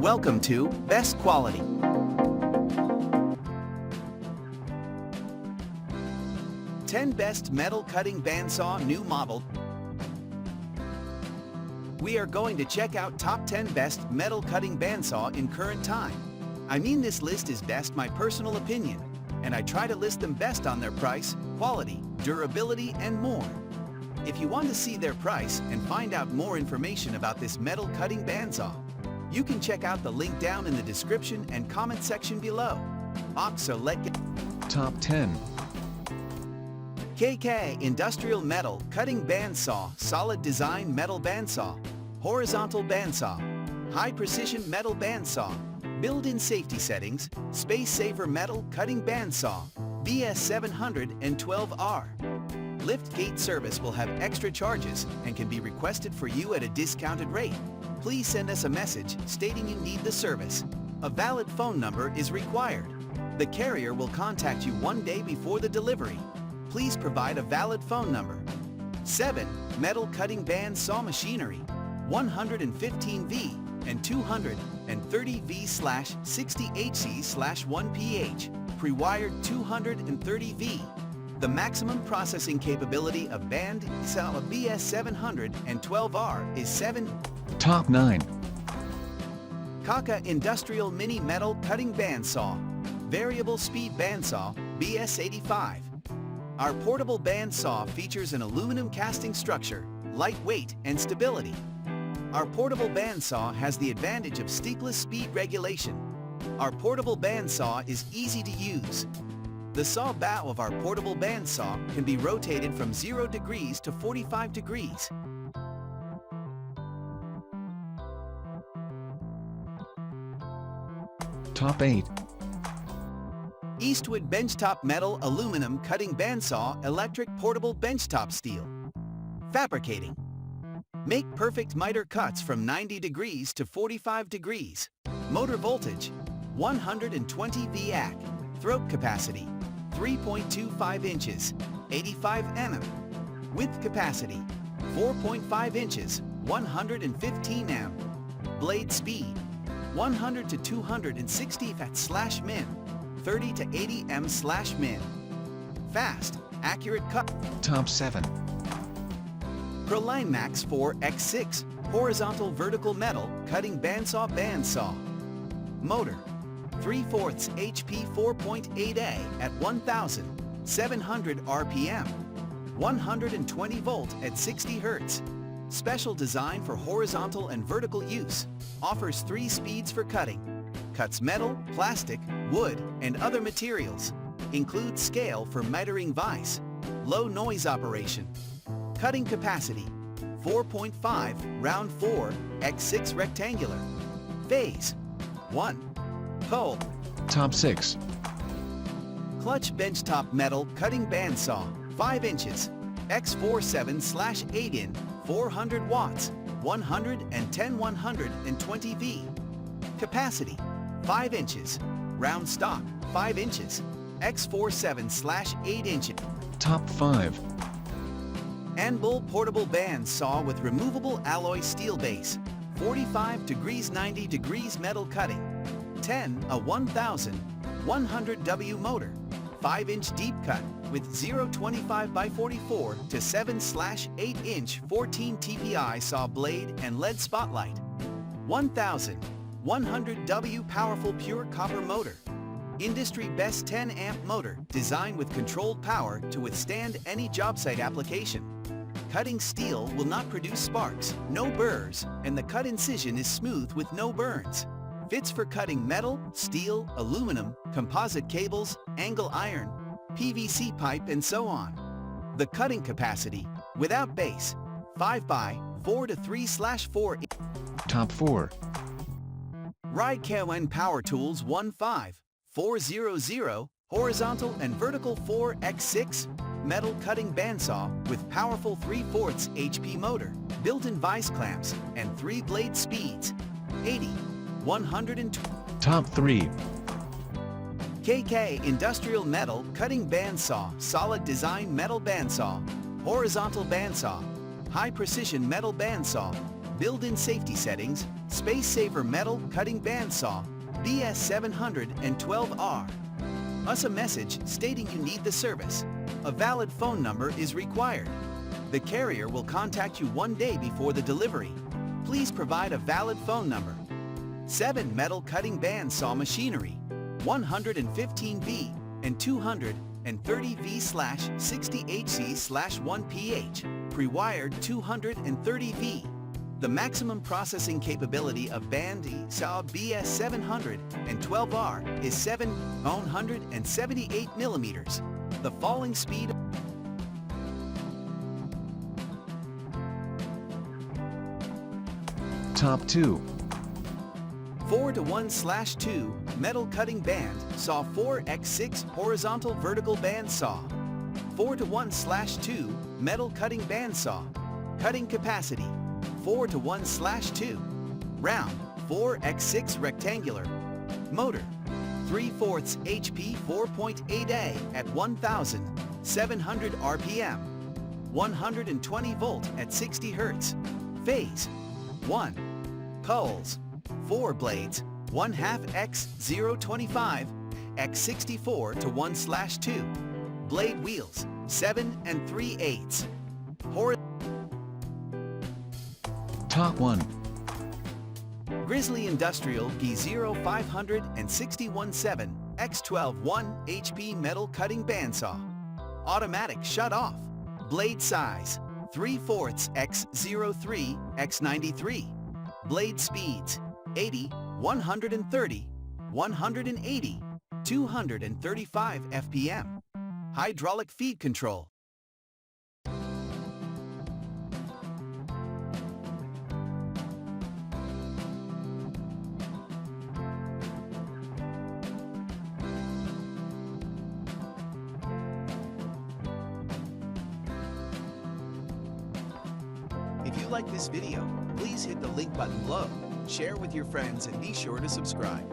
Welcome to Best Quality. Ten Best Metal Cutting Bandsaw New Model. We are going to check out top 10 best metal cutting bandsaw in current time. I mean, this list is best my personal opinion, and I try to list them best on their price, quality, durability, and more. If you want to see their price and find out more information about this metal cutting bandsaw, you can check out the link down in the description and comment section below. So let's get Top 10. KAKA Industrial Metal Cutting Bandsaw Solid Design Metal Bandsaw Horizontal Bandsaw High Precision Metal Bandsaw Built-in Safety Settings Space Saver Metal Cutting Bandsaw Vise 712R. Lift gate service will have extra charges and can be requested for you at a discounted rate. Please send us a message stating you need the service. A valid phone number is required. The carrier will contact you 1 day before the delivery. Please provide a valid phone number. 7. Metal Cutting Band Saw Machinery 115V and 230V/60HC/1PH Pre-wired 230V. The maximum processing capability of Bandsaw BS 712R is 7. Top 9. KAKA Industrial Mini Metal Cutting Bandsaw Variable Speed Bandsaw BS 85. Our portable bandsaw features an aluminum casting structure, lightweight, and stability. Our portable bandsaw has the advantage of steepless speed regulation. Our portable bandsaw is easy to use. The saw bow of our portable bandsaw can be rotated from 0 degrees to 45 degrees. Top 8. Eastwood Benchtop Metal Aluminum Cutting Bandsaw Electric Portable Benchtop Steel. Fabricating. Make perfect miter cuts from 90 degrees to 45 degrees. Motor voltage, 120 VAC. Throat capacity, 3.25 inches, 85 mm. Width capacity, 4.5 inches, 115 m. Blade speed, 100 to 260 ft/min. 30 to 80 m/min. Fast, accurate cut. Top 7. ProLine Max 4x6 Horizontal Vertical Metal Cutting Bandsaw. Motor, 3/4 HP 4.8A at 1,700 RPM. 120 volt at 60 Hz. Special design for horizontal and vertical use. Offers 3 speeds for cutting. Cuts metal, plastic, wood, and other materials. Includes scale for metering vise. Low noise operation. Cutting capacity, 4.5 round 4 x 6 rectangular. Phase 1. Pole. Top 6. Klutch Benchtop Metal Cutting Bandsaw 5 inches. X47/8 in 400 watts. 110/120 V. Capacity 5 inches. Round stock 5 inches. X47/8 inches. Top 5. Anbull Portable Band Saw with removable alloy steel base. 45 degrees 90 degrees metal cutting. 10 a 1100 W motor. 5-inch deep cut with 0.25 by 44 to 7/8 inch 14 TPI saw blade and LED spotlight. 1100 W powerful pure copper motor. Industry best 10 amp motor designed with controlled power to withstand any job site application. Cutting steel will not produce sparks, no burrs, and the cut incision is smooth with no burns. Fits for cutting metal, steel, aluminum, composite cables, angle iron, PVC pipe, and so on. The cutting capacity, without base, 5 by 4 to 3/4. Top 4. RIKON Power Tools 15400 Horizontal and Vertical 4x6 Metal Cutting Bandsaw with powerful 3/4 HP motor, built-in vise clamps, and 3 blade speeds, 80, 120. Top 3. KAKA Industrial Metal Cutting Bandsaw Solid Design Metal Bandsaw Horizontal Bandsaw High Precision Metal Bandsaw Built-in safety settings, space-saver metal cutting bandsaw, BS712R. Us a message stating you need the service. A valid phone number is required. The carrier will contact you 1 day before the delivery. Please provide a valid phone number. 7 metal cutting bandsaw machinery, 115V and 230V/60HC/1PH, pre-wired 230V. The maximum processing capability of Bandsaw BS712R is 778 millimeters. The falling speed Top 2. 4:1/2 metal cutting band saw 4x6 horizontal vertical band saw. 4:1/2 metal cutting band saw. Cutting capacity 4:1/2. Round 4x6 rectangular. Motor 3/4 HP 4.8A at 1,700 RPM. 120 volt at 60 Hz. Phase 1. Culls 4 blades 1/2 x 0.25 x 64 to 1/2. Blade wheels 7 3/8. Top 1. Grizzly Industrial G0517 X12 1 HP metal cutting bandsaw. Automatic shut off. Blade size 3/4 x 03 x 93. Blade speeds 80, 130, 180, 235 FPM. Hydraulic feed control. If you like this video, please hit the link button below, share with your friends, and be sure to subscribe.